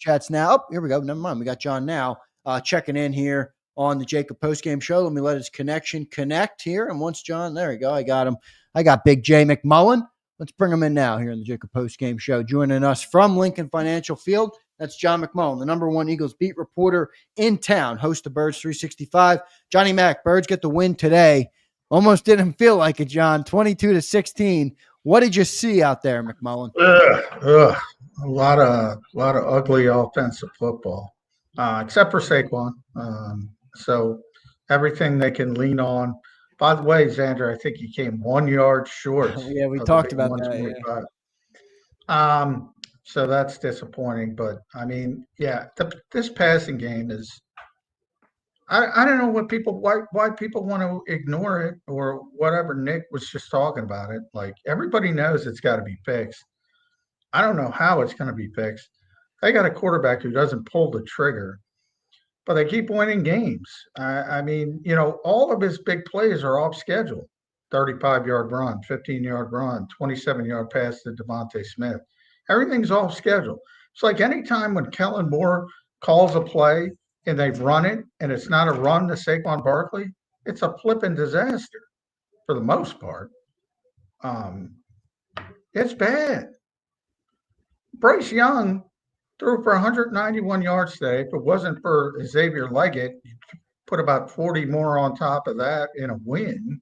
Chat's now. Oh, here we go. Never mind. We got John now checking in here on the JAKIB postgame show. Let me let his connection connect here. And once John, there we go. I got him. I got Big J McMullen. Let's bring him in now here in the JAKIB postgame show. Joining us from Lincoln Financial Field, that's John McMullen, the #1 Eagles beat reporter in town, host of Birds 365. Johnny Mac, Birds get the win today. Almost didn't feel like it, John. 22-16. What did you see out there, McMullen? A lot of ugly offensive football, except for Saquon. So everything they can lean on. By the way, Zander, I think he came 1 yard short. Yeah, we talked about that. Yeah. So that's disappointing. But I mean, yeah, this passing game is. I don't know why people want to ignore it or whatever. Nick was just talking about it. Like everybody knows it's got to be fixed. I don't know how it's going to be fixed. They got a quarterback who doesn't pull the trigger, but they keep winning games. I mean, all of his big plays are off schedule. 35-yard run, 15-yard run, 27-yard pass to Devontae Smith. Everything's off schedule. It's like any time when Kellen Moore calls a play and they've run it and it's not a run to Saquon Barkley, it's a flipping disaster for the most part. It's bad. Bryce Young threw for 191 yards today. If it wasn't for Xavier Leggett, you put about 40 more on top of that in a win.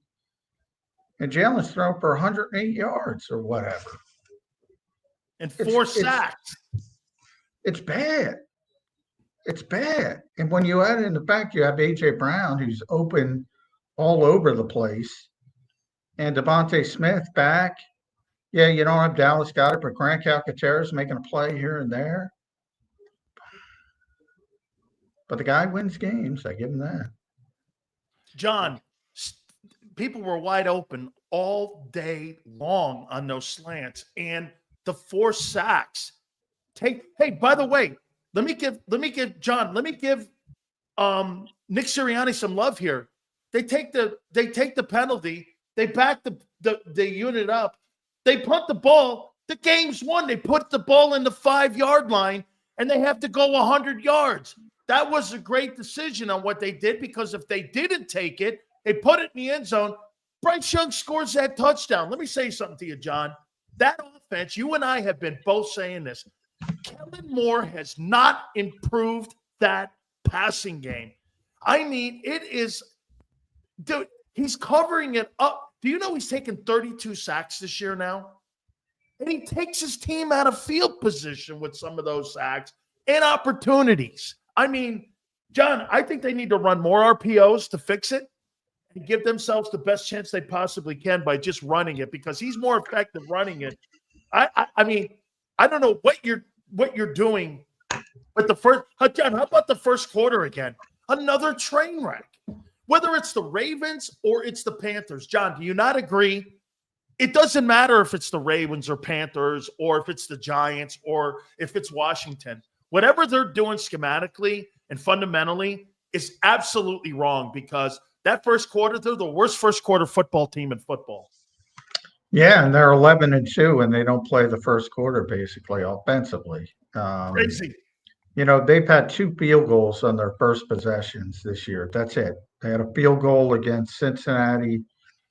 And Jalen's thrown for 108 yards or whatever. And 4 sacks. It's bad. It's bad. And when you add in the fact you have A.J. Brown, who's open all over the place, and Devontae Smith back. Yeah, you don't have Dallas Goedert, but Grant Calcaterra's making a play here and there. But the guy wins games. I give him that. John, people were wide open all day long on those slants, and the 4 sacks. Hey, by the way, let me give Nick Sirianni some love here. They take the penalty. They back the unit up. They punt the ball. The game's won. They put the ball in the 5-yard line, and they have to go 100 yards. That was a great decision on what they did, because if they didn't take it, they put it in the end zone. Bryce Young scores that touchdown. Let me say something to you, John. That offense, you and I have been both saying this. Kellen Moore has not improved that passing game. I mean, it is – dude, he's covering it up. Do you know he's taken 32 sacks this year now? And he takes his team out of field position with some of those sacks and opportunities. I mean, John, I think they need to run more RPOs to fix it and give themselves the best chance they possibly can by just running it, because he's more effective running it. I mean, I don't know what you're doing with the first. John, how about the first quarter again? Another train wreck. Whether it's the Ravens or it's the Panthers. John, do you not agree? It doesn't matter if it's the Ravens or Panthers or if it's the Giants or if it's Washington. Whatever they're doing schematically and fundamentally is absolutely wrong, because that first quarter, they're the worst first quarter football team in football. Yeah, and they're 11-2, and they don't play the first quarter basically offensively. Crazy. They've had 2 field goals on their first possessions this year. That's it. They had a field goal against Cincinnati,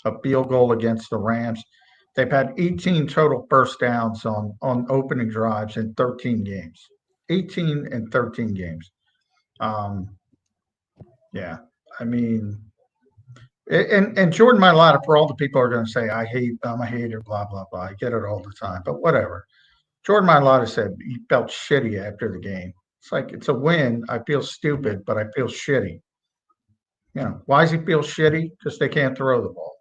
a field goal against the Rams. They've had 18 total first downs on opening drives in 13 games. 18 and 13 games. Yeah, I mean, and Jordan Mailata, for all the people are going to say, I'm a hater, blah, blah, blah. I get it all the time, but whatever. Jordan Mailata said he felt shitty after the game. It's like, it's a win. I feel stupid, but I feel shitty. Why does he feel shitty? Because they can't throw the ball.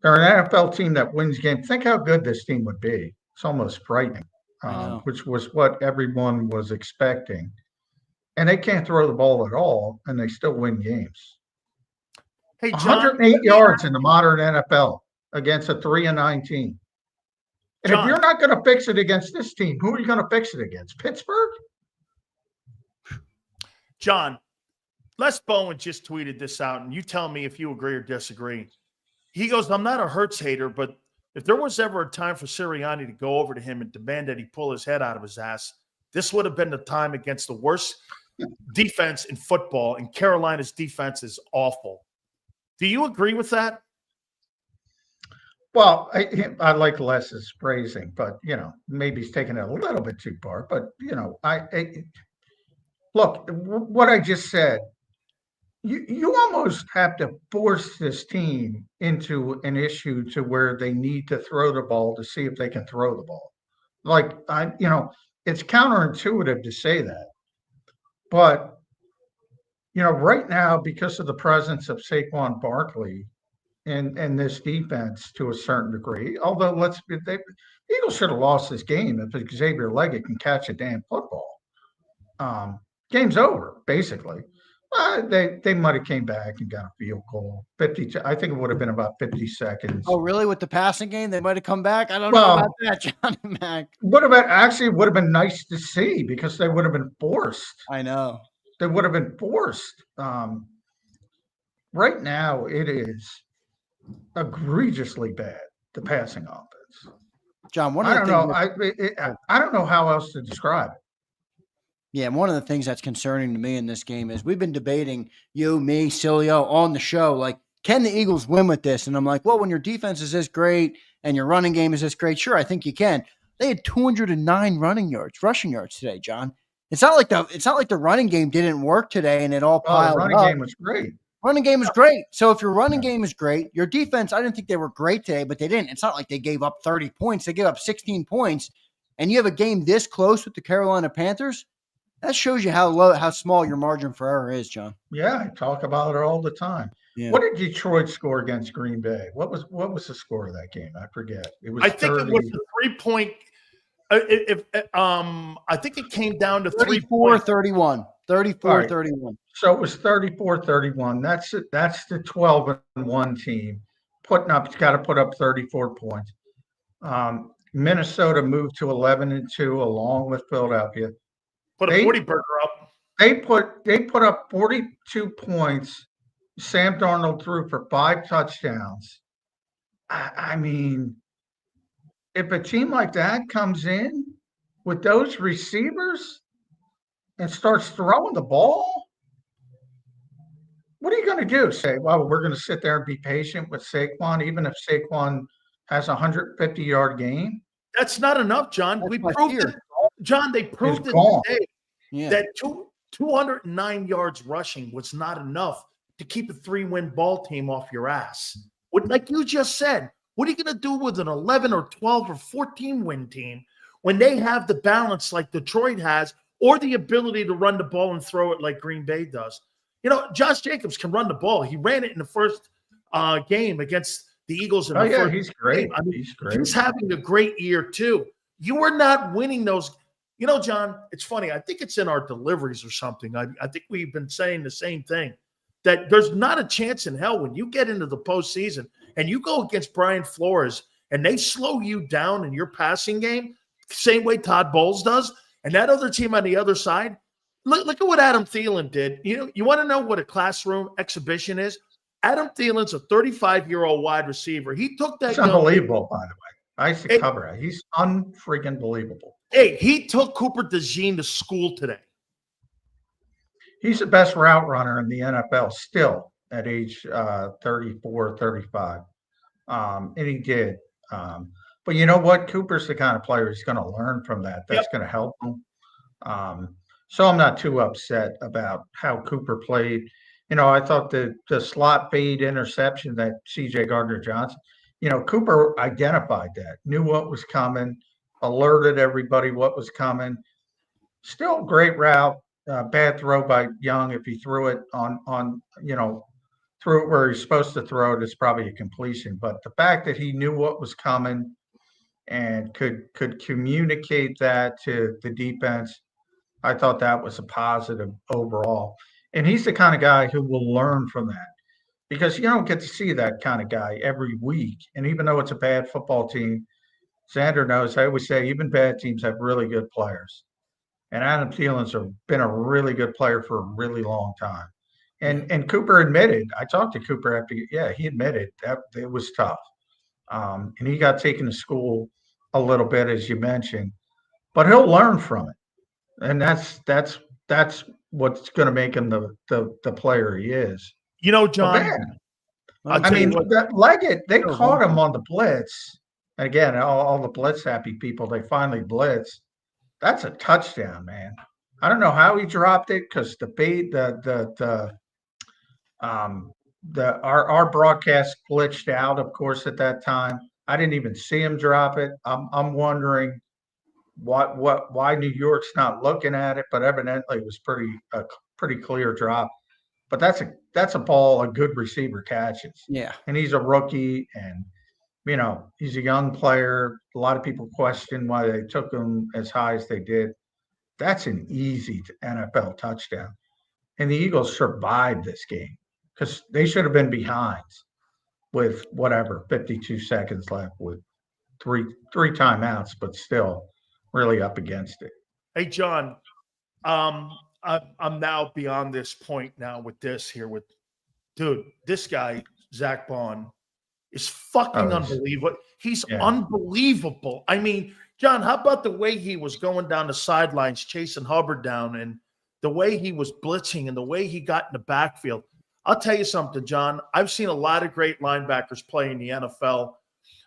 They're an NFL team that wins games. Think how good this team would be. It's almost frightening, which was what everyone was expecting. And they can't throw the ball at all, and they still win games. Hey, John, 108 yards in the modern NFL against a 3-9 team. And John, if you're not going to fix it against this team, who are you going to fix it against? Pittsburgh? John, Les Bowen just tweeted this out, and you tell me if you agree or disagree. He goes, I'm not a Hurts hater, but if there was ever a time for Sirianni to go over to him and demand that he pull his head out of his ass, this would have been the time against the worst defense in football, and Carolina's defense is awful. Do you agree with that? Well, I like Les's phrasing, but maybe he's taking it a little bit too far. But look, what I just said. You almost have to force this team into an issue to where they need to throw the ball to see if they can throw the ball. Like it's counterintuitive to say that, but right now, because of the presence of Saquon Barkley and this defense to a certain degree, although the Eagles should have lost this game if Xavier Leggett can catch a damn football. Game's over, basically. They might have came back and got a field goal. 50. I think it would have been about 50 seconds. Oh, really? With the passing game, they might have come back. I don't know about that, Johnny Mac. Would have been nice to see because they would have been forced. I know. They would have been forced. Right now, it is egregiously bad, the passing offense. John, I don't know. I don't know how else to describe it. Yeah, and one of the things that's concerning to me in this game is we've been debating, you, me, Cilio, on the show, like, can the Eagles win with this? And I'm like, well, when your defense is this great and your running game is this great, sure, I think you can. They had 209 rushing yards today, John. It's not like the running game didn't work today and it all piled up. The running game was great. Running game is great. So if your running game is great, your defense, I didn't think they were great today, but they didn't. It's not like they gave up 30 points. They gave up 16 points. And you have a game this close with the Carolina Panthers. That shows you how small your margin for error is, John. Yeah, I talk about it all the time. Yeah. What did Detroit score against Green Bay? What was the score of that game? I forget. It was. I think it was a 3-point. I think it came down to 34-31. 34-31. So it was 34-31. That's the 12-1 team got to put up 34 points. Minnesota moved to 11-2 along with Philadelphia. Put a 40 burger up. They put up 42 points. Sam Darnold threw for 5 touchdowns. I mean, if a team like that comes in with those receivers and starts throwing the ball, what are you going to do? Say, well, we're going to sit there and be patient with Saquon, even if Saquon has a 150-yard game? That's not enough, John. We proved it. John, they proved it today that 209 yards rushing was not enough to keep a 3-win ball team off your ass. Like you just said, what are you going to do with an 11 or 12 or 14-win team when they have the balance like Detroit has or the ability to run the ball and throw it like Green Bay does? Josh Jacobs can run the ball. He ran it in the first game against the Eagles. He's great. I mean, he's great. He's having a great year, too. You are not winning those. John, it's funny. I think it's in our deliveries or something. I think we've been saying the same thing, that there's not a chance in hell when you get into the postseason and you go against Brian Flores and they slow you down in your passing game, same way Todd Bowles does, and that other team on the other side, look at what Adam Thielen did. You want to know what a classroom exhibition is? Adam Thielen's a 35-year-old wide receiver. He took that. It's unbelievable, by the way. I used to cover it. He's unfreaking believable. Hey, he took Cooper DeJean to school today. He's the best route runner in the NFL still at age 34, 35. And he did. But you know what? Cooper's the kind of player he's going to learn from that. That's going to help him. So I'm not too upset about how Cooper played. I thought the slot fade interception that C.J. Gardner-Johnson, Cooper identified that, knew what was coming, alerted everybody what was coming. Still great route, bad throw by Young. If he threw it threw it where he's supposed to throw it, it's probably a completion. But the fact that he knew what was coming and could communicate that to the defense, I thought that was a positive overall. And he's the kind of guy who will learn from that, because you don't get to see that kind of guy every week. And even though it's a bad football team, Zander knows, I always say, even bad teams have really good players. And Adam Thielen's been a really good player for a really long time. And Cooper admitted, I talked to Cooper after, he admitted that it was tough. And he got taken to school a little bit, as you mentioned, but he'll learn from it. and that's what's going to make him the player he is. You know, But John, man, I'll I tell you mean, what. that Leggett, they Oh, caught him on the blitz. Again, all the blitz happy people, they finally blitz. That's a touchdown, man. I don't know how he dropped it because our broadcast glitched out, of course, at that time. I didn't even see him drop it. I'm wondering why New York's not looking at it, but evidently it was pretty clear drop. But that's a ball a good receiver catches. yeah. And he's a rookie, and he's a young player. A lot of people question why they took him as high as they did. That's an easy NFL touchdown. And the Eagles survived this game because they should have been behind with 52 seconds left with three timeouts, but still really up against it. Hey, John, I'm now beyond this point now with this here with, dude, this guy, Zach Bond, is fucking unbelievable. He's unbelievable. I mean, John, how about the way he was going down the sidelines, chasing Hubbard down, and the way he was blitzing and the way he got in the backfield? I'll tell you something, John. I've seen a lot of great linebackers play in the NFL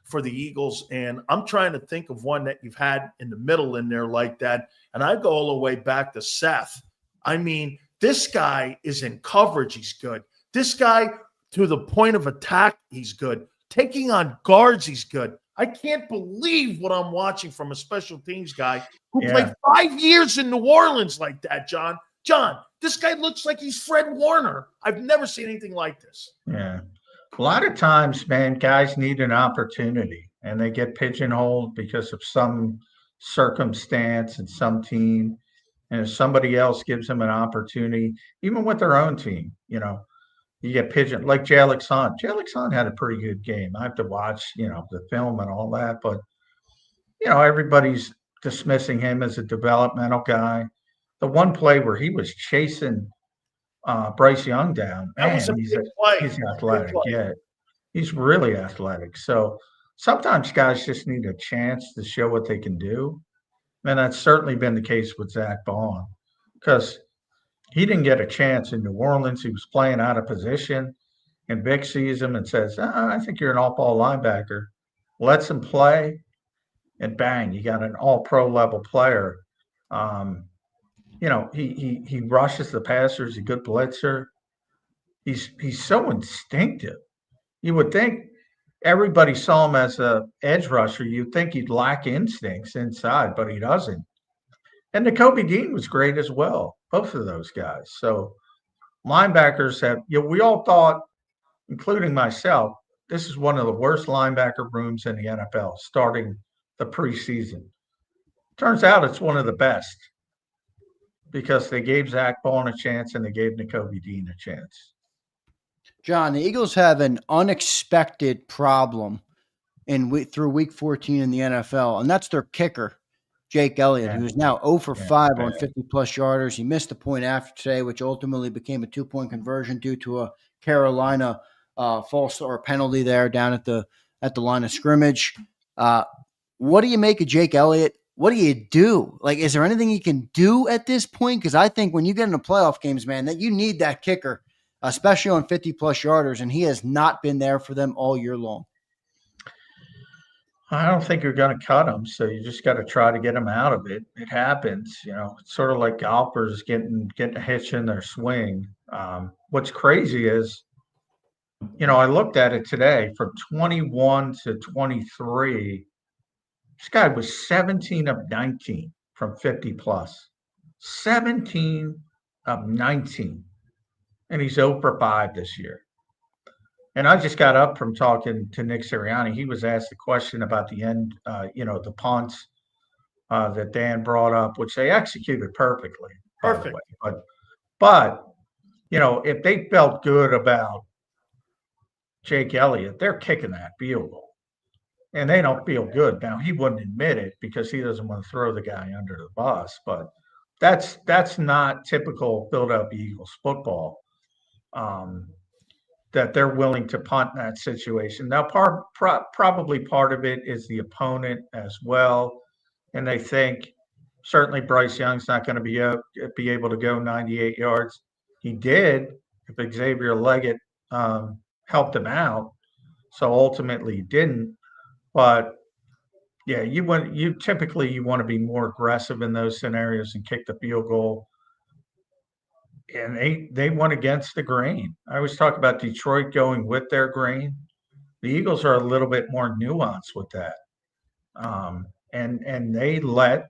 for the Eagles, and I'm trying to think of one that you've had in the middle in there like that, and I go all the way back to Seth. I mean, this guy is in coverage. He's good. This guy, to the point of attack, he's good. Taking on guards, he's good. I can't believe what I'm watching from a special teams guy who played 5 years in New Orleans like that, John. John, this guy looks like he's Fred Warner. I've never seen anything like this. Yeah. A lot of times, man, guys need an opportunity, and they get pigeonholed because of some circumstance and some team. And if somebody else gives them an opportunity, even with their own team, you get pigeon like Jalik Son. Jalik Son had a pretty good game. I have to watch, the film and all that, but everybody's dismissing him as a developmental guy. The one play where he was chasing Bryce Young down, That was man, a big play. he's athletic. Yeah, he's really athletic. So sometimes guys just need a chance to show what they can do. And that's certainly been the case with Zach Bond because he didn't get a chance in New Orleans. He was playing out of position, and Vic sees him and says, I think you're an all-ball linebacker. Lets him play, and bang, you got an all-pro level player. He rushes the passer. He's a good blitzer. He's so instinctive. You would think everybody saw him as a edge rusher. You'd think he'd lack instincts inside, but he doesn't. And Nakobe Dean was great as well, both of those guys. So linebackers we all thought, including myself, this is one of the worst linebacker rooms in the NFL starting the preseason. Turns out it's one of the best because they gave Zach Bond a chance and they gave Nakobe Dean a chance. John, the Eagles have an unexpected problem through week 14 in the NFL, and that's their kicker, Jake Elliott, who is now 0 for 5 on 50-plus yarders. He missed a point after today, which ultimately became a 2-point conversion due to a Carolina false or penalty there down at the line of scrimmage. What do you make of Jake Elliott? What do you do? Like, is there anything you can do at this point? Because I think when you get into playoff games, man, that you need that kicker, especially on 50-plus yarders, and he has not been there for them all year long. I don't think you're going to cut him, so you just got to try to get him out of it. It happens, It's sort of like golfers getting a hitch in their swing. What's crazy is, I looked at it today from 21 to 23. This guy was 17 of 19 from 50-plus. 17 of 19. And he's 0 for 5 this year. And I just got up from talking to Nick Sirianni. He was asked a question about the end, the punts that Dan brought up, which they executed perfectly. Perfect. But if they felt good about Jake Elliott, they're kicking that field goal. And they don't feel good. Now, he wouldn't admit it because he doesn't want to throw the guy under the bus, but that's not typical Philadelphia Eagles football, that they're willing to punt in that situation. Now, probably part of it is the opponent as well, and they think, Certainly, Bryce Young's not going to be able to go 98 yards. He did if Xavier Leggett helped him out. So ultimately, he didn't. But yeah, you typically want to be more aggressive in those scenarios and kick the field goal. And they went against the grain. I always talk about Detroit going with their grain. The Eagles are a little bit more nuanced with that, and they let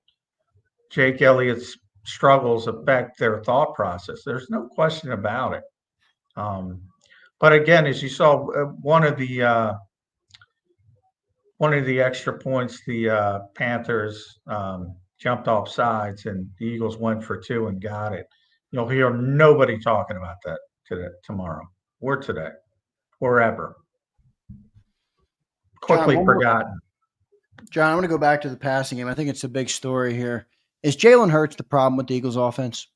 Jake Elliott's struggles affect their thought process. There's no question about it. But again, as you saw, one of the extra points, the Panthers jumped off sides, and the Eagles went for two and got it. You'll hear nobody talking about that tomorrow or today or ever. Quickly forgotten. John, I want to go back to the passing game. I think it's a big story here. Is Jalen Hurts the problem with the Eagles' offense?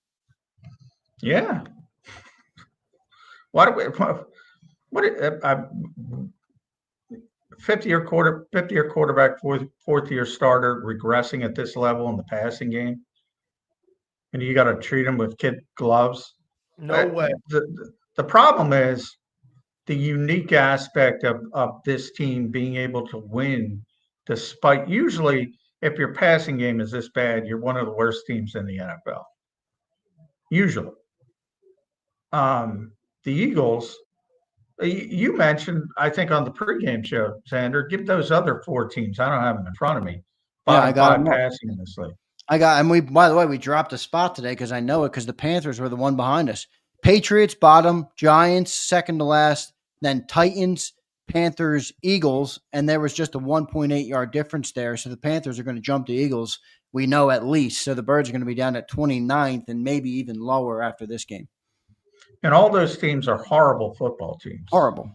Yeah. What 50-year quarterback, fourth-year starter regressing at this level in the passing game, and you got to treat him with kid gloves? No way. The problem is the unique aspect of this team being able to win, despite usually if your passing game is this bad, you're one of the worst teams in the NFL. Usually. The Eagles, you mentioned, I think on the pregame show, Zander, give those other four teams. I don't have them in front of me. I got them passing in this league. And by the way, we dropped a spot today because I know it because the Panthers were the one behind us. Patriots bottom, Giants second to last, then Titans, Panthers, Eagles, and there was just a 1.8 yard difference there. So the Panthers are going to jump the Eagles, we know at least. So the Birds are going to be down at 29th and maybe even lower after this game. And all those teams are horrible football teams. Horrible.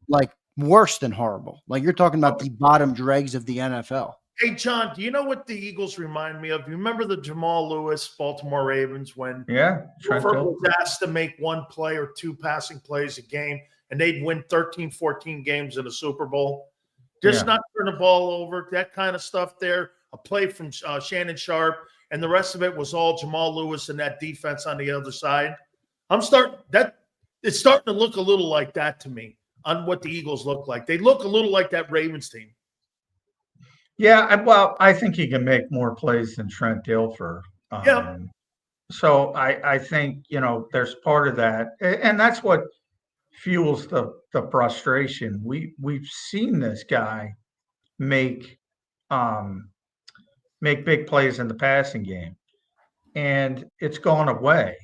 Like worse than horrible. Like you're talking about the bottom dregs of the NFL. Hey, John, do you know what the Eagles remind me of? You remember the Jamal Lewis Baltimore Ravens when Trent was asked to make one play or two passing plays a game, and they'd win 13, 14 games in a Super Bowl? Just not turn the ball over, that kind of stuff there. A play from Shannon Sharp, and the rest of it was all Jamal Lewis and that defense on the other side. It's starting to look a little like that to me on what the Eagles look like. They look a little like that Ravens team. Yeah, well, I think he can make more plays than Trent Dilfer. So I think, there's part of that. And that's what fuels the frustration. We've seen this guy make big plays in the passing game, and it's gone away.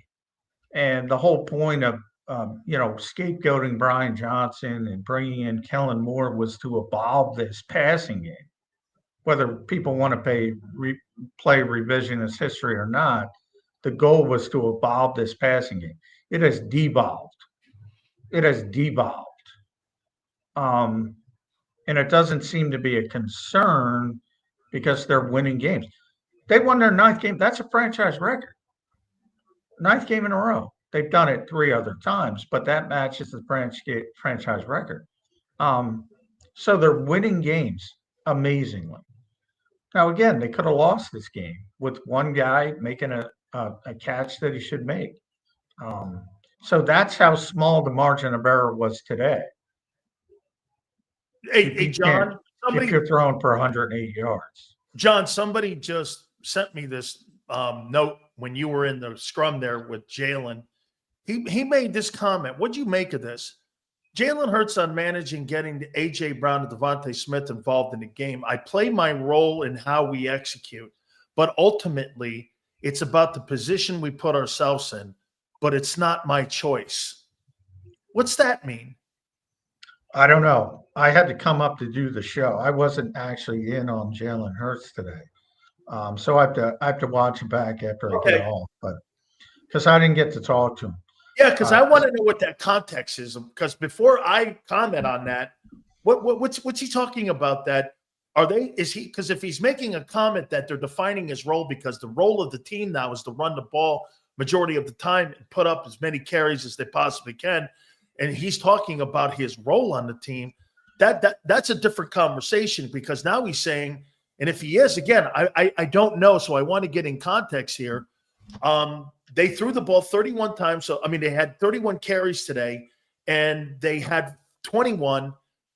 And the whole point of scapegoating Brian Johnson and bringing in Kellen Moore was to evolve this passing game. Whether people want to play revisionist history or not, the goal was to evolve this passing game. It has devolved. And it doesn't seem to be a concern because they're winning games. They won their 9th game. That's a franchise record. 9th game in a row. They've done it 3 other times, but that matches the franchise record. So they're winning games amazingly. Now, again, they could have lost this game with one guy making a catch that he should make. So that's how small the margin of error was today. Hey, John. If you're throwing for 108 yards. John, somebody just sent me this note when you were in the scrum there with Jalen. He made this comment. What'd you make of this? Jalen Hurts on managing getting A.J. Brown and Devontae Smith involved in the game. I play my role in how we execute, but ultimately it's about the position we put ourselves in, but it's not my choice. What's that mean? I don't know. I had to come up to do the show. I wasn't actually in on Jalen Hurts today. So I have to watch it back after I get off, but because I didn't get to talk to him. Yeah, because I want to know what that context is. Because before I comment on that, what's he talking about? Because if he's making a comment that they're defining his role because the role of the team now is to run the ball majority of the time and put up as many carries as they possibly can, and he's talking about his role on the team, that's a different conversation because now he's saying And if he is, again, I don't know. So I want to get in context here. They threw the ball 31 times. So, I mean, they had 31 carries today, and they had 21,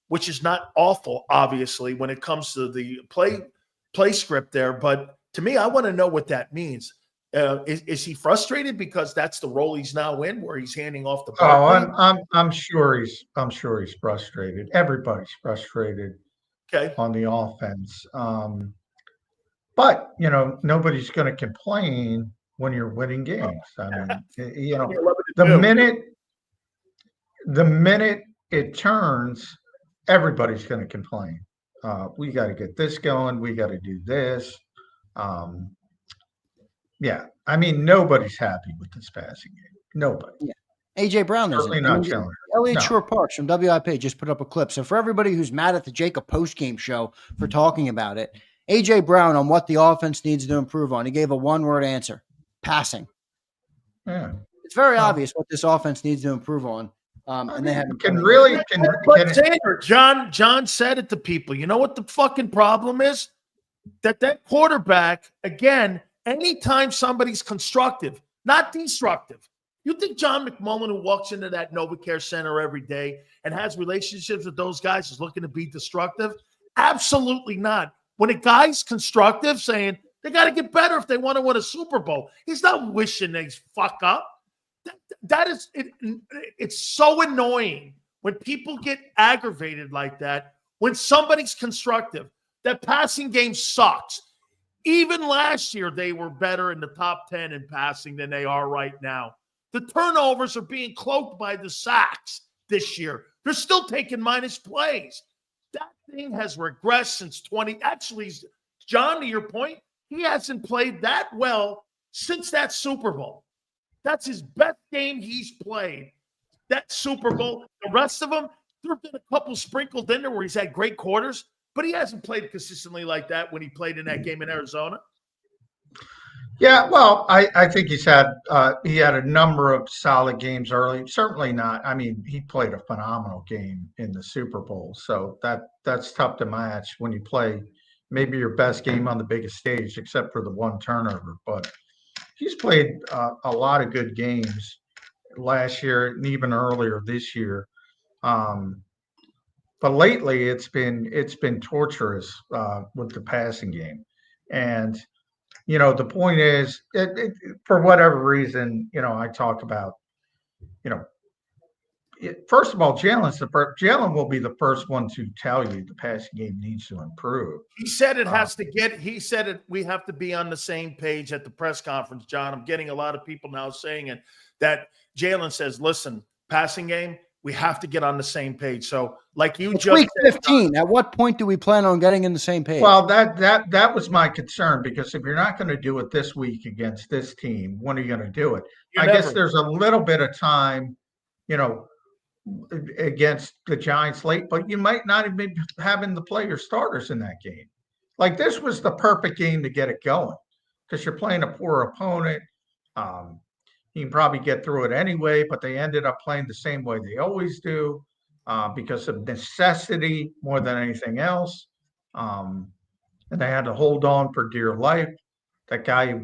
which is not awful, obviously, when it comes to the play script there. But to me, I want to know what that means. Is he frustrated because that's the role he's now in, where he's handing off the ball? Oh, I'm sure he's frustrated. Everybody's frustrated on the offense. But nobody's going to complain when you're winning games. I mean, the minute it turns, everybody's going to complain. We got to get this going. We got to do this. Yeah, I mean, nobody's happy with this passing game. Nobody. Yeah. AJ Brown isn't. Certainly not Chandler. Elliot Shore Parks from WIP just put up a clip. So for everybody who's mad at the JAKIB postgame show for talking about it, AJ Brown on what the offense needs to improve on, he gave a one-word answer: passing. Yeah, it's very obvious what this offense needs to improve on. And they haven't. Zander, John said it to people. You know what the fucking problem is? That quarterback, again, anytime somebody's constructive, not destructive. You think John McMullen, who walks into that NovaCare Center every day and has relationships with those guys, is looking to be destructive? Absolutely not. When a guy's constructive, saying they got to get better if they want to win a Super Bowl, he's not wishing they fuck up. That is it. It's so annoying when people get aggravated like that. When somebody's constructive, that passing game sucks. Even last year, they were better in the top 10 in passing than they are right now. The turnovers are being cloaked by the sacks this year. They're still taking minus plays. That thing has regressed since 20. Actually, John, to your point, he hasn't played that well since that Super Bowl. That's his best game he's played. That Super Bowl. The rest of them, there have been a couple sprinkled in there where he's had great quarters, but he hasn't played consistently like that when he played in that game in Arizona. Yeah, well, I think he had a number of solid games early. Certainly not. I mean, he played a phenomenal game in the Super Bowl, so that's tough to match when you play maybe your best game on the biggest stage, except for the one turnover. But he's played a lot of good games last year and even earlier this year. But lately, it's been torturous with the passing game, and the point is, for whatever reason, I talk about, first of all, Jalen will be the first one to tell you the passing game needs to improve. He said it has to get. He said it. We have to be on the same page at the press conference, John. I'm getting a lot of people now saying it, that Jalen says, "Listen, passing game. We have to get on the same page." So, like you it's just week 15. At what point do we plan on getting in the same page? Well, that was my concern, because if you're not going to do it this week against this team, when are you going to do it? I guess there's a little bit of time, against the Giants late, but you might not even be having the player starters in that game. Like, this was the perfect game to get it going, because you're playing a poor opponent. You can probably get through it anyway, but they ended up playing the same way they always do, because of necessity more than anything else. And they had to hold on for dear life. That guy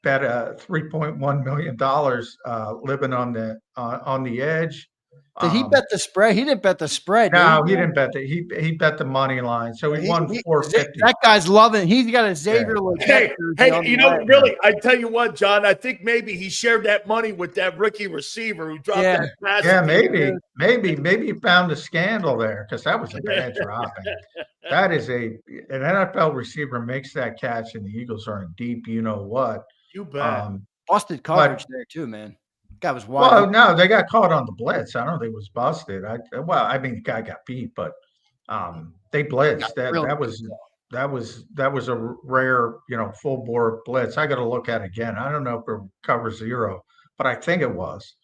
bet $3.1 million living on the edge. Did he bet the spread? He didn't bet the spread. No, he didn't bet that. He bet the money line. So he won $450. That guy's loving. He's got a Xavier. Hey, really, I tell you what, John, I think maybe he shared that money with that rookie receiver who dropped that pass. Yeah, maybe he found a scandal there, because that was a bad dropping. That is an NFL receiver makes that catch, and the Eagles are in deep, what. You bet. Busted coverage there too, man. Guy was wild. Well, no, they got caught on the blitz. I don't think it was busted. The guy got beat, but they blitzed. That was a rare, full bore blitz. I got to look at it again. I don't know if it cover zero, but I think it was,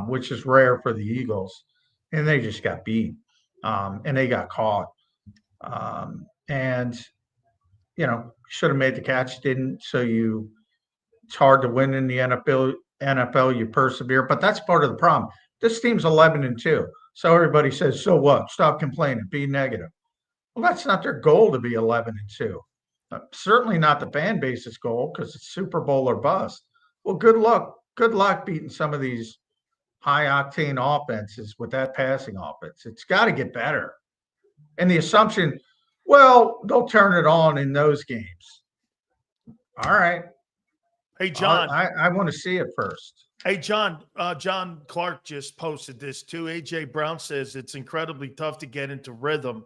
which is rare for the Eagles. And they just got beat, and they got caught. And should have made the catch, didn't. So it's hard to win in the NFL, you persevere, but that's part of the problem. This team's 11-2. So everybody says, so what? Stop complaining, be negative. Well, that's not their goal to be 11-2. Certainly not the fan base's goal because it's Super Bowl or bust. Well, good luck. Good luck beating some of these high octane offenses with that passing offense. It's got to get better. And the assumption, well, they'll turn it on in those games. All right. Hey, John. I want to see it first. Hey, John. John Clark just posted this too. A.J. Brown says it's incredibly tough to get into rhythm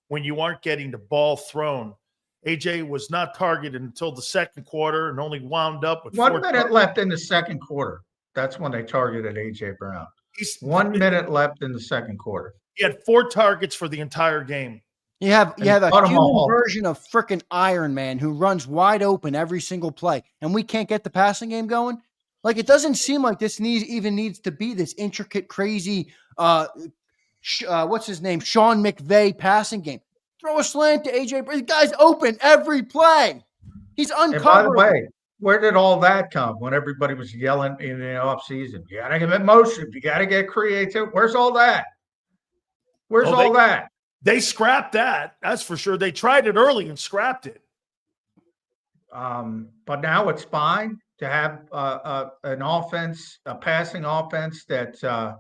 when you aren't getting the ball thrown. A.J. was not targeted until the second quarter and only wound up with 1 minute left in the second quarter. That's when they targeted A.J. Brown. 1 minute left in the second quarter. He had 4 targets for the entire game. You have a human version of frickin' Iron Man who runs wide open every single play, and we can't get the passing game going. Like, it doesn't seem like this even needs to be this intricate, crazy, what's his name, Sean McVay passing game. Throw a slant to AJ. The guy's open every play. He's uncovered. And by the way, where did all that come when everybody was yelling in the offseason? You got to get motion. You got to get creative. Where's all that? Where's all that? They scrapped that. That's for sure. They tried it early and scrapped it. But now it's fine to have an offense, a passing offense that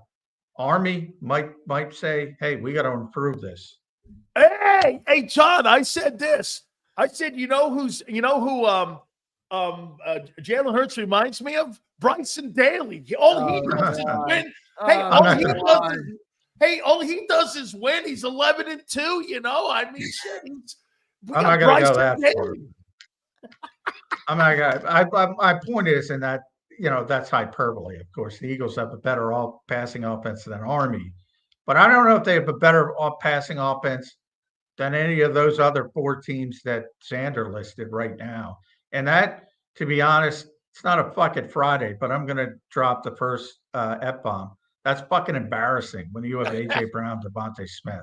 Army might say, hey, we got to improve this. Hey, John, I said this. I said, who Jalen Hurts reminds me of? Bryson Daly. All he does is win. All he does is win. He's 11-2. I mean, shit. I'm not going to go that far. I'm not going. My point is, in that that's hyperbole. Of course, the Eagles have a better passing offense than Army, but I don't know if they have a better passing offense than any of those other 4 teams that Zander listed right now. And that, to be honest, it's not a fucking Friday, but I'm going to drop the first F-bomb. That's fucking embarrassing when you have A.J. Brown, Devontae Smith.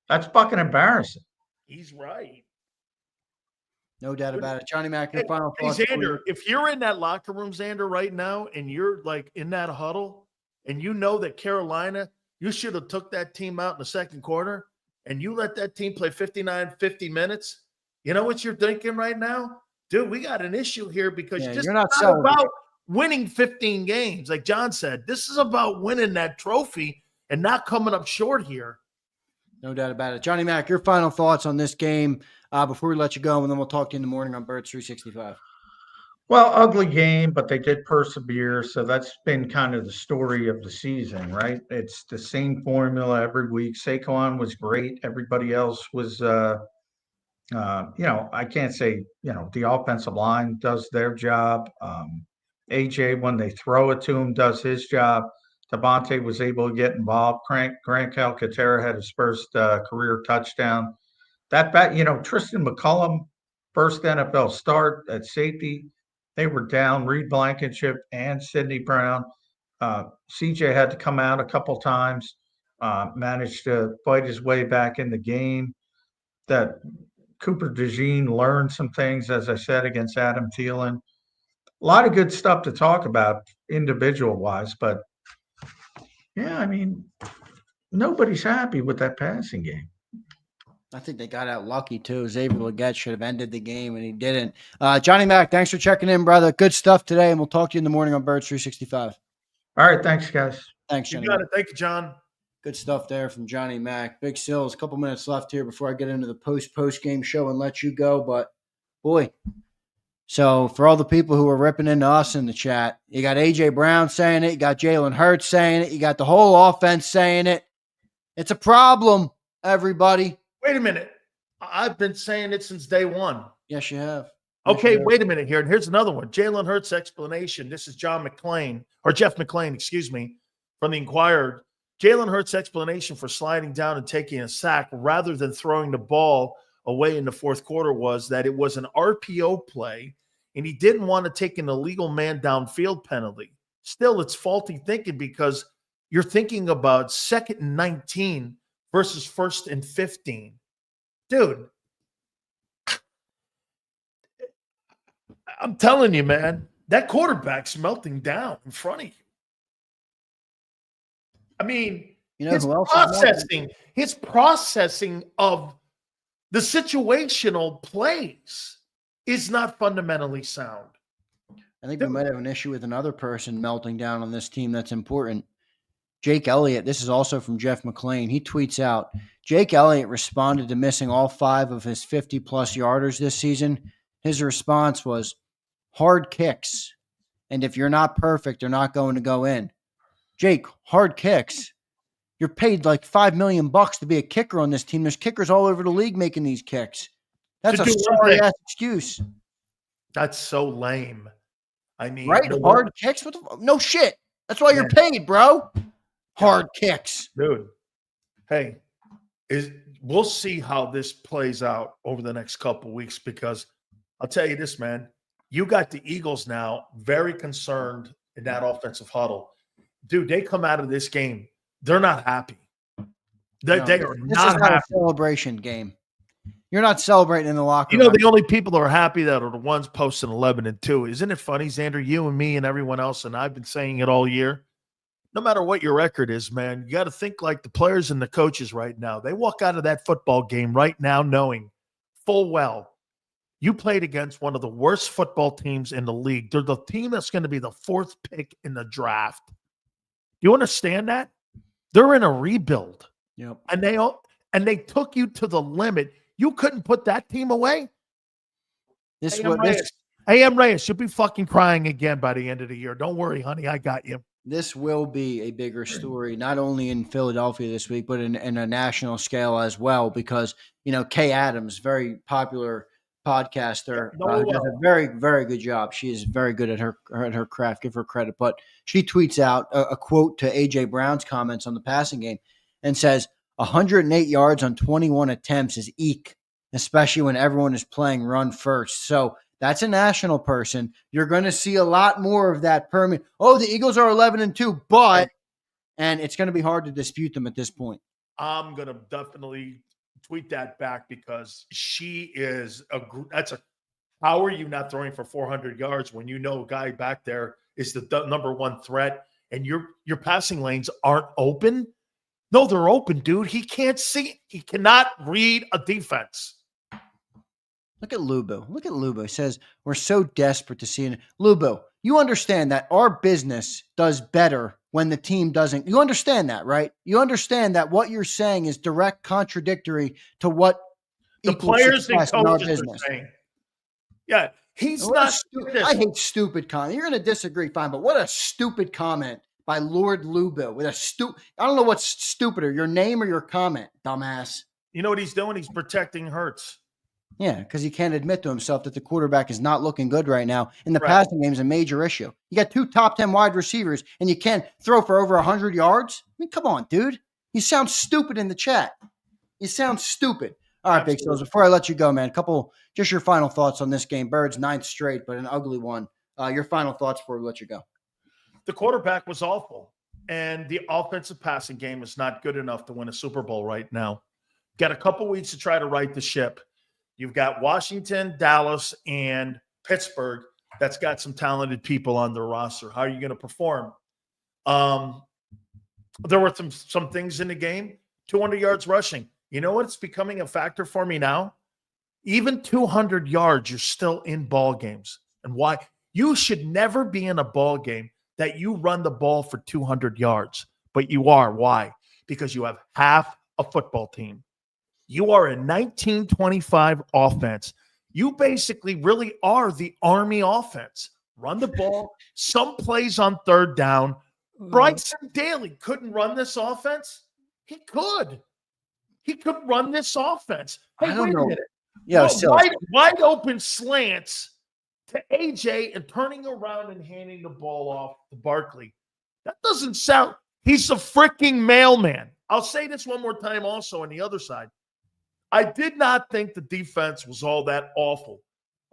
That's fucking embarrassing. He's right. No doubt about it. Johnny Mack, your final thoughts. Zander, if you're in that locker room, Zander, right now, and you're like in that huddle, and you know that Carolina, you should have took that team out in the second quarter, and you let that team play 50 minutes, you know what you're thinking right now? Dude, we got an issue here because you're not about winning 15 games. Like John said, this is about winning that trophy and not coming up short here. No doubt about it. Johnny Mack, your final thoughts on this game before we let you go, and then we'll talk to you in the morning on Birds 365. Well, ugly game, but they did persevere. So that's been kind of the story of the season, right? It's the same formula every week. Saquon was great. Everybody else was, I can't say, the offensive line does their job. AJ, when they throw it to him, does his job. Devontae was able to get involved. Grant Calcaterra had his first career touchdown. Tristan McCullum, first NFL start at safety. They were down Reed Blankenship and Sidney Brown. CJ had to come out a couple times, managed to fight his way back in the game. That Cooper DeJean learned some things, as I said, against Adam Thielen. A lot of good stuff to talk about individual-wise, but, yeah, I mean, nobody's happy with that passing game. I think they got out lucky, too. Xavier Legette should have ended the game, and he didn't. Johnny Mack, thanks for checking in, brother. Good stuff today, and we'll talk to you in the morning on Birds 365. All right, thanks, guys. Thanks, Johnny. You got it. Thank you, John. Good stuff there from Johnny Mack. Big Sills, a couple minutes left here before I get into the post-game show and let you go, but, boy. So, for all the people who are ripping into us in the chat, you got A.J. Brown saying it, you got Jalen Hurts saying it, you got the whole offense saying it. It's a problem, everybody. Wait a minute. I've been saying it since day one. Yes, you have. Okay, wait a minute here. And here's another one. Jalen Hurts explanation. This is Jeff McClain, excuse me, from the Inquirer. Jalen Hurts explanation for sliding down and taking a sack rather than throwing the ball away in the fourth quarter was that it was an RPO play and he didn't want to take an illegal man downfield penalty. Still, it's faulty thinking because you're thinking about 2nd and 19 versus 1st and 15. Dude, I'm telling you, man, that quarterback's melting down in front of you. I mean, his processing of the situational plays is not fundamentally sound. I think we might have an issue with another person melting down on this team that's important. Jake Elliott, this is also from Jeff McLean. He tweets out, Jake Elliott responded to missing all 5 of his 50-plus yarders this season. His response was, hard kicks. And if you're not perfect, they're not going to go in. Jake, hard kicks? You're paid like $5 million to be a kicker on this team. There's kickers all over the league making these kicks. That's a sorry-ass excuse. That's so lame. I mean, right? Hard kicks? What the no shit. That's why you're paid, bro. Hard kicks. Dude. Hey, we'll see how this plays out over the next couple of weeks, because I'll tell you this, man. You got the Eagles now very concerned in that offensive huddle. Dude, they come out of this game. They're not happy. They are not happy. A celebration game. You're not celebrating in the locker room. You know, the only people that are happy that are the ones posting 11-2. Isn't it funny, Zander? You and me and everyone else, and I've been saying it all year. No matter what your record is, man, you got to think like the players and the coaches right now. They walk out of that football game right now knowing full well you played against one of the worst football teams in the league. They're the team that's going to be the 4th pick in the draft. You understand that? They're in a rebuild. Yep. And they took you to the limit. You couldn't put that team away. A.M. Reyes, you'll be fucking crying again by the end of the year. Don't worry, honey. I got you. This will be a bigger story, not only in Philadelphia this week, but in a national scale as well, because, you know, Kay Adams, very popular podcaster, does a very, very good job. She is very good at her craft. Give her credit. But she tweets out a quote to A.J. Brown's comments on the passing game and says, 108 yards on 21 attempts is eek, especially when everyone is playing run first. So that's a national person. You're going to see a lot more of that permanent. Oh, the Eagles are 11-2, but, and it's going to be hard to dispute them at this point. I'm going to definitely tweet that back, because she is how are you not throwing for 400 yards when you know a guy back there is the number one threat and your passing lanes aren't open? No, they're open, dude. He can't see. He cannot read a defense. Look at Lubo. He says, we're so desperate to see it. Lubo, you understand that our business does better when the team doesn't. You understand that, right? You understand that what you're saying is direct contradictory to what the players and coaches are saying. Yeah, he's not. I hate stupid comment. You're going to disagree, fine, but what a stupid comment by Lord Lubo with I don't know what's stupider, your name or your comment, dumbass. You know what he's doing? He's protecting Hurts. Yeah, because he can't admit to himself that the quarterback is not looking good right now. And the passing game is a major issue. You got 2 top 10 wide receivers, and you can't throw for over 100 yards? I mean, come on, dude. You sound stupid in the chat. You sound stupid. All right, Big Sills, before I let you go, man, just your final thoughts on this game. Birds, 9th straight, but an ugly one. Your final thoughts before we let you go. The quarterback was awful, and the offensive passing game is not good enough to win a Super Bowl right now. Got a couple weeks to try to right the ship. You've got Washington, Dallas, and Pittsburgh that's got some talented people on their roster. How are you going to perform? There were some things in the game. 200 yards rushing. You know what's becoming a factor for me now? Even 200 yards, you're still in ball games. And why? You should never be in a ball game that you run the ball for 200 yards. But you are. Why? Because you have half a football team. You are a 1925 offense. You basically really are the Army offense. Run the ball, some plays on 3rd down. Bryson Daly couldn't run this offense. He could. He could run this offense. Hey, I don't know. A minute. Yeah, wide open slants to AJ and turning around and handing the ball off to Barkley. That doesn't sound – he's a freaking mailman. I'll say this one more time also on the other side. I did not think the defense was all that awful,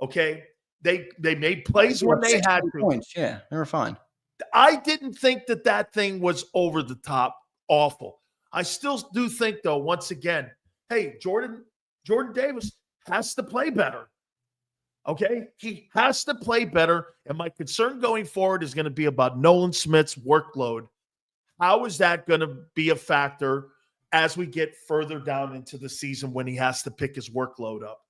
okay? They made plays when they had to. Points. Yeah, they were fine. I didn't think that thing was over the top awful. I still do think, though, once again, hey, Jordan Davis has to play better, okay? He has to play better, and my concern going forward is going to be about Nolan Smith's workload. How is that going to be a factor as we get further down into the season when he has to pick his workload up?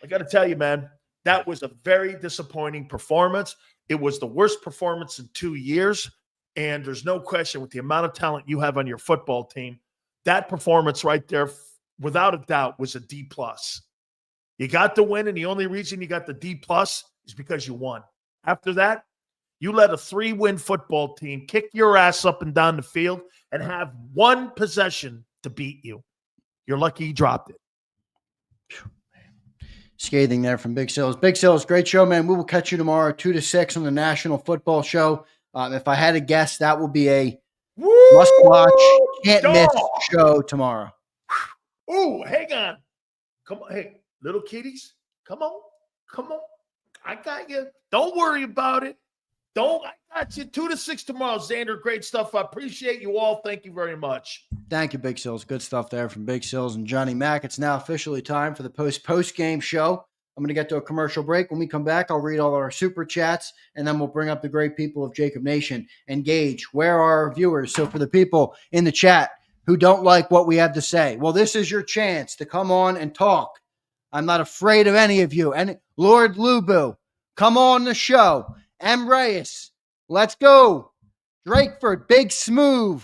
I got to tell you, man, That was a very disappointing performance. It was the worst performance in 2 years. And there's no question with the amount of talent you have on your football team, that performance right there, without a doubt, was a D+. You got the win, and the only reason you got the D+ is because you won. After that, you let a 3-win football team kick your ass up and down the field and have one possession to beat you. You're lucky you dropped it. Scathing there from Big Sills. Big Sills, great show, man. We will catch you tomorrow, 2 to 6 on the National Football Show. If I had to guess, that will be a must-watch, can't-miss show tomorrow. Ooh, hang on. Come on. Hey, little kiddies, come on. Come on. I got you. Don't worry about it. I got you. 2 to 6 tomorrow, Zander. Great stuff. I appreciate you all. Thank you very much. Thank you, Big Sills. Good stuff there from Big Sills and Johnny Mack. It's now officially time for the post-game show. I'm going to get to a commercial break. When we come back, I'll read all our super chats, and then we'll bring up the great people of JAKIB Nation and gauge where are our viewers. So for the people in the chat who don't like what we have to say, well, this is your chance to come on and talk. I'm not afraid of any of you. And Lord Lubu, come on the show. M. Reyes, let's go. Drakeford, Big Smooth.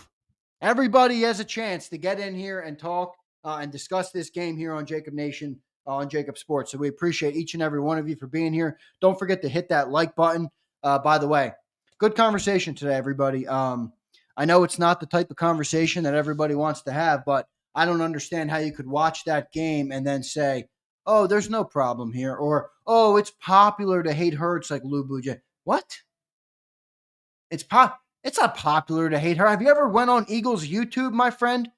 Everybody has a chance to get in here and talk and discuss this game here on JAKIB Nation, on JAKIB Sports. So we appreciate each and every one of you for being here. Don't forget to hit that like button. By the way, good conversation today, everybody. I know it's not the type of conversation that everybody wants to have, but I don't understand how you could watch that game and then say, oh, there's no problem here, or, oh, it's popular to hate Hurts like Lou Buja. What? It's not popular to hate her. Have you ever went on Eagles YouTube, my friend?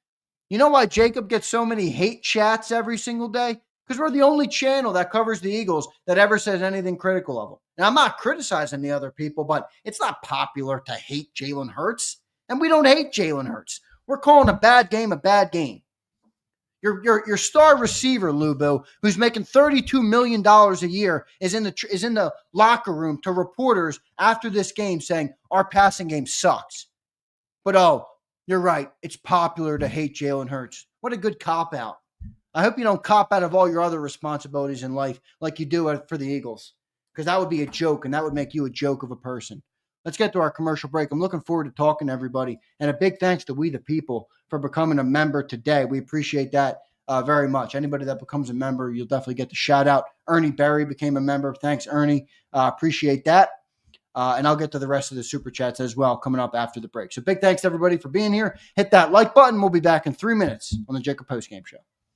You know why JAKIB gets so many hate chats every single day? Because we're the only channel that covers the Eagles that ever says anything critical of them. Now, I'm not criticizing the other people, but it's not popular to hate Jalen Hurts. And we don't hate Jalen Hurts. We're calling a bad game a bad game. Your star receiver, Lubo, who's making $32 million a year, is in the locker room to reporters after this game saying, our passing game sucks. But, oh, you're right. It's popular to hate Jalen Hurts. What a good cop-out. I hope you don't cop out of all your other responsibilities in life like you do for the Eagles, because that would be a joke, and that would make you a joke of a person. Let's get to our commercial break. I'm looking forward to talking to everybody, and a big thanks to We the People for becoming a member today. We appreciate that very much. Anybody that becomes a member, you'll definitely get the shout out. Ernie Berry became a member. Thanks, Ernie. Appreciate that. And I'll get to the rest of the super chats as well coming up after the break. So big thanks to everybody for being here. Hit that like button. We'll be back in 3 minutes on the JAKIB Postgame Show.